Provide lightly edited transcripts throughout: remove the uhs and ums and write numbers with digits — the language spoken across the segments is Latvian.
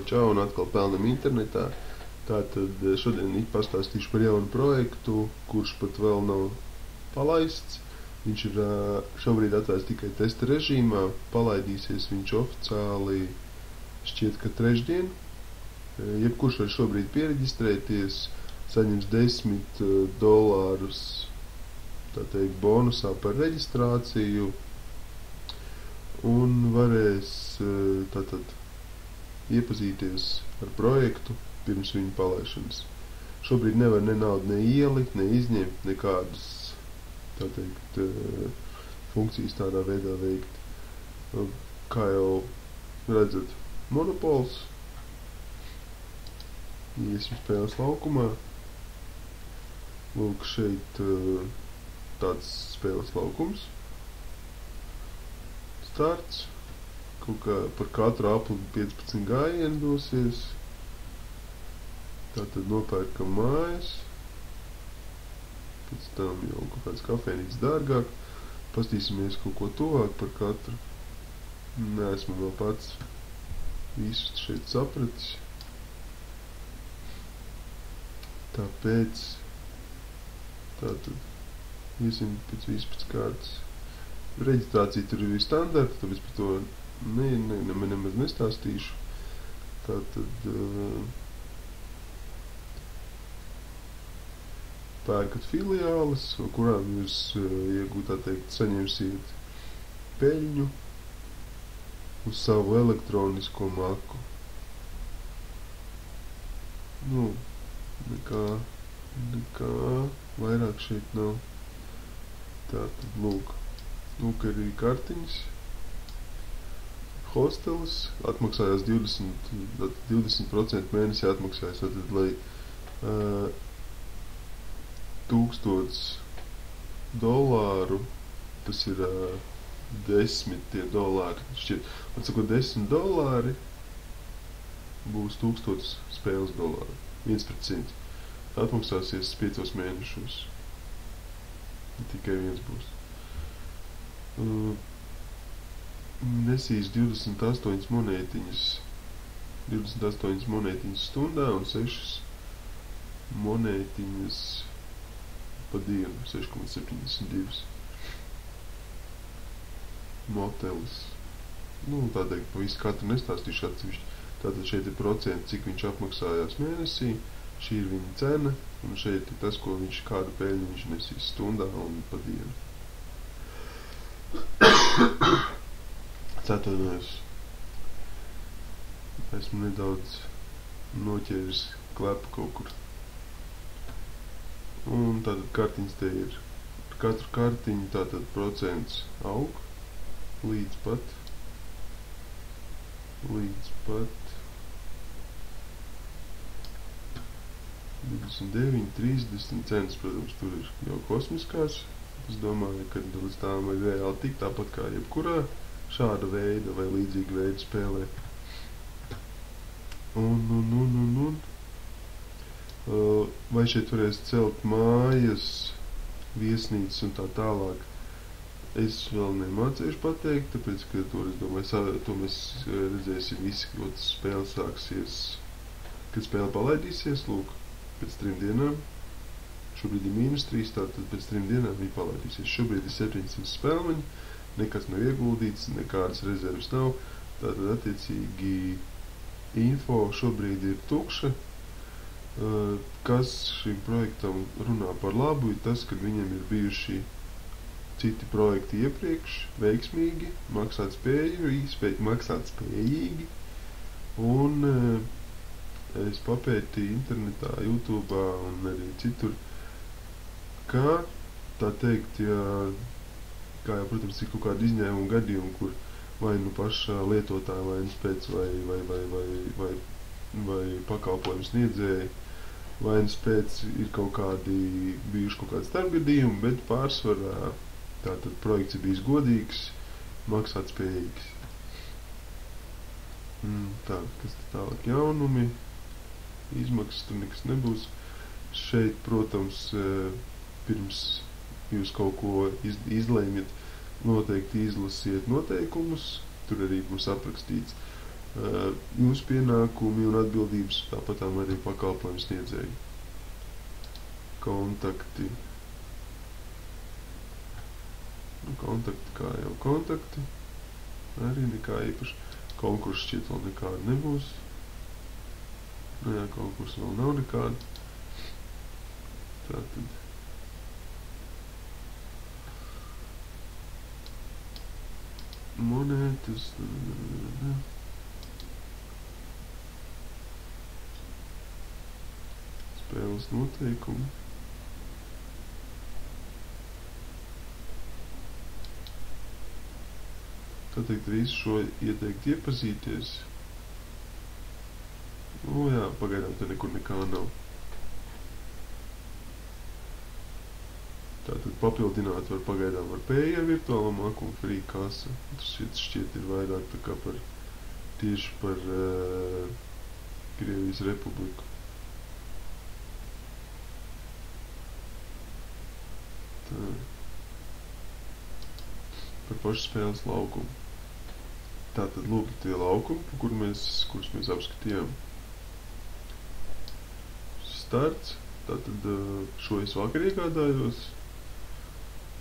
Čau, un atkal pelnam internetā. Tātad šodien pastāstīšu par jaunu projektu, kurš pat vēl nav palaists. Viņš ir šobrīd atvērts tikai testa režīmā, palaidīsies viņš oficiāli šķiet, ka trešdien. Jebkurš var šobrīd piereģistrēties, saņems $10 tā teikt bonusā par reģistrāciju un varēs tātad iepazīties ar projektu pirms viņa palaišanas. Šobrīd nevar ne naudu ne ielikt, ne izņemt, nekādas, tā teikt, funkcijas tādā veidā veikt. Kā jau redzat, monopols, iesim spēles laukumā. Lūk, šeit tāds spēles laukums. Starts. Kaut kā par katru apli 15 gājienu dosies. Tātad nopērkam mājas. Pēc tam jau kaut kāds kafejnīcas dārgāk. Pastīsimies kaut ko tuvāk par katru. Neesmu vēl pats visus šeit sapratis. Tāpēc tātad iesim pēc kārtas. Reģistrācija tur ir standarta, tāpēc par to nemaz nestāstīšu. Tātad pērkat filiāles, kurām jūs iegūt, tā teikt, saņemsiet peļņu uz savu elektronisko maku. Nekā vairāk šeit nav. Tātad, lūk arī kartiņas. Hostelis atmaksājās 20% mēnesī atmaksājās, tātad, lai $1000, tas ir $10, šķiet, atsakot $10 būs 1000 spēles dolāru, 1%. Atmaksāsies 5 mēnešos. Tikai viens būs. Nesīs 28 monētiņas stundā un 6 monētiņas pa dienu, 6,72. Motelis. Tādēļ pa visu katru nestāstīšu atsevišķi. Tātad šeit ir procenti, cik viņš apmaksājās mēnesī. Šī ir viņa cena, un šeit ir tas, kādu peļņu viņš nesīs stundā un pa dienu. Ceturtdienas. Esmu nedaudz noķēris klepu kaut kur. Un tātad kartiņas te ir. Par katru kartiņu tātad procents aug līdz pat 29, 30 cenas, protams, tur ir jau kosmiskās. Es domāju, ka līdz tām ir reāli tik tāpat kā jebkurā šāda veida vai līdzīga veida spēlē. Vai šeit varēs celt mājas, viesnīcas un tā tālāk? Es vēl nemācīšu pateikt, tāpēc, ka to mēs redzēsim visi, kad spēle sāksies, kad spēle palaidīsies, lūk. Pēc 3 dienām, šobrīd ir -3, tātad pēc 3 dienām viņa palaidīsies. Šobrīd ir 700 spēlmeņi, nekas nav ieguldīts, nekādas rezerves nav, tātad attiecīgi info šobrīd ir tukša. Kas šim projektam runā par labu, ir tas, ka viņam ir bijuši citi projekti iepriekš, veiksmīgi, maksāt spējīgi, un es papētīju internetā, YouTube'ā un arī citur, kā, tā teikt, kā jau, protams, ir kaut kādi izņēmumi gadījumi, kur vai nu pašā lietotāja vainas pēc vai pakalpojumu sniedzēji vainas pēc ir bijuši kaut kādi starpgadījumi, bet pārsvarā tātad projekts ir bijis godīgs, maksāt spējīgs. Tā, kas tālāk jaunumi? Izmaksas tur nekas nebūs. Šeit, protams, pirms jūs kaut ko izlēmjat, noteikti izlasiet noteikumus. Tur arī būs aprakstīts, Jūsu pienākumi un atbildības, tāpatām arī pakalpojumu sniedzēji. Kontakti. Kontakti kā jau kontakti. Arī nekā īpaši. Konkurss šķiet vēl nekāda nebūs. Nu jā, konkurss vēl nav nekāda. Tātad. Monētas. Spēles noteikumi. Tad teikt visu šo ieteikt iepazīties. Nu jā, pagaidām te nekur nekā nav. Tātad papildināt var pagaidām ar pēju ar virtuālo mākumu free kasa. Tas šķiet ir vairāk tā kā par tieši par Krievijas republiku. Tā. Par pašu spēles laukumu. Tātad lūk tie laukumi, kurus mēs apskatījām. Starts. Tātad šo es vakar iegādājos.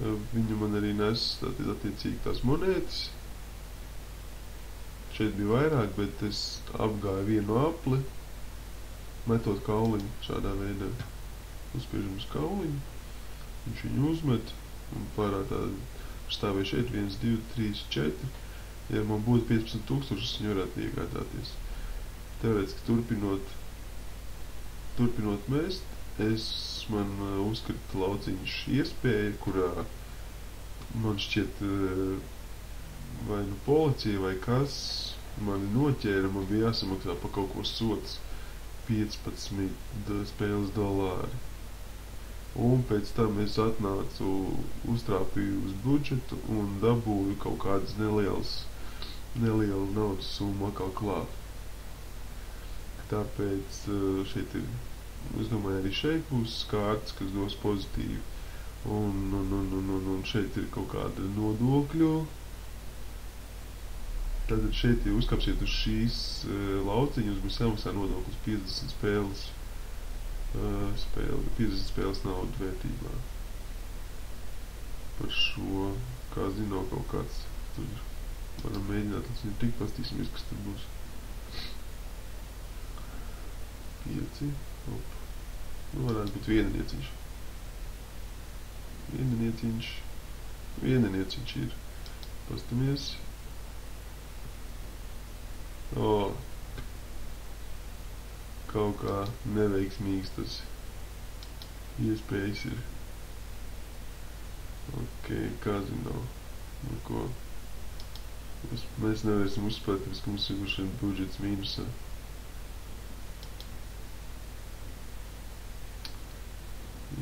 Viņa man arī nes tātad attiecīgi tās monētas. Šeit bija vairāk, bet es apgāju vienu apli, metot kauliņu šādā veidā. Uzspiežam uz kauliņu, viņš viņu uzmet un pārāk tāda stāvēja šeit 1, 2, 3, 4. Ja man būtu 15 000, es viņu varētu iegādāties. Teorētiski turpinot mest, man uzkrita lauciņš iespēja, kurā man šķiet vai nu policija vai kas mani noķēra, man bija jāsamaksā pa kaut ko sots 15 spēles dolāri. Un pēc tam es atnācu, uztrāpīju uz budžetu un dabūju kaut kādas nelielu naudas summu atkal klāt. Tāpēc šeit ir, es domāju, arī šeit būs kārtas, kas dos pozitīvi. Un šeit ir kaut kāda nodokļu. Tātad šeit, ja uzkāpsiet uz šīs lauciņas, mums samaksā nodoklis 50 spēles. 50 spēles naudu vērtībā. Par šo, kā zinu, kaut kāds tur varam mēģināt, līdz viņam tik pastīsimies, kas tur būs. 5, op. Nu, varētu būt vienanieciņš ir. Pastamies. Kaut kā neveiksmīgs tas iespējas ir. Ok, kazino. Nu ko? Mēs nevarēsim uzspēlēt, tāpēc, ka mums ir šeit budžets mīnusā.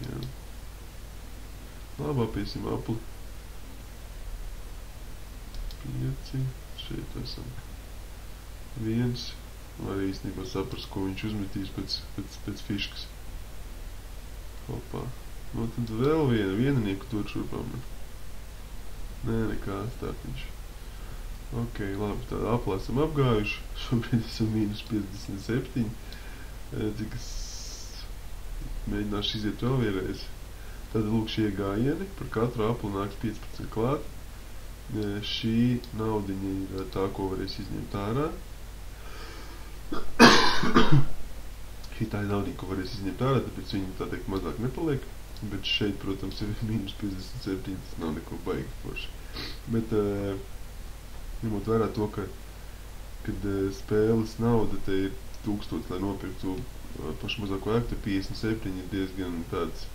Jā. Labi, apiesim apli. 5, šeit esam. 1. Arī īstenībā saprast, ko viņš uzmetīs pēc fiškas. Hopā. Nu, tad vēl vienanieku dod šurpā man. Nē, nekā, starpiņš. Ok, labi, tad aplā esam apgājuši. Šobrīd esam mīnus 57. Cik es mēģināšu iziet vēl vienreiz. Tad lūk šie gājieni, par katru aplu nāks 15 klāt. Šī naudiņa ir tā, ko varēs izņemt ārā. Šitā ir naudiņa, ko varēs izņemt ārā, tāpēc viņi tā teikt mazāk nepaliek. Bet šeit, protams, ir mīnus 57, tas nav neko baigi forši. Bet, ņemot vērā to, kad spēles nauda te ir 1000, lai nopirktu pašu mazāko ēku, 57 ir diezgan tāds,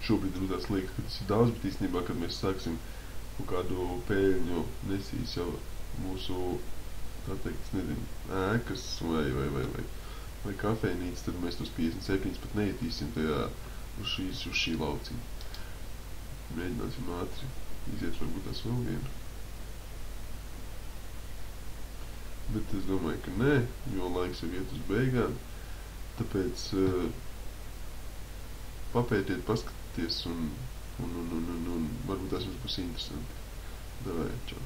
šobrīd rūtās liekas, ka tas ir daudz, bet īstenībā, kad mēs sāksim kaut kādu pēļņu nesīs jau mūsu, tā teikt, es nezinu, ēkas vai kafejnīcas, tad mēs tos 57 pat neietīsim tajā uz šī lauciņa. Mēģināsim ātri iziet varbūt tās vēl vienu. Bet es domāju, ka nē, jo laiks jau iet uz beigām. Tāpēc papētiet, paskatieties un varbūt tās jums būs interesanti. Davai, čau.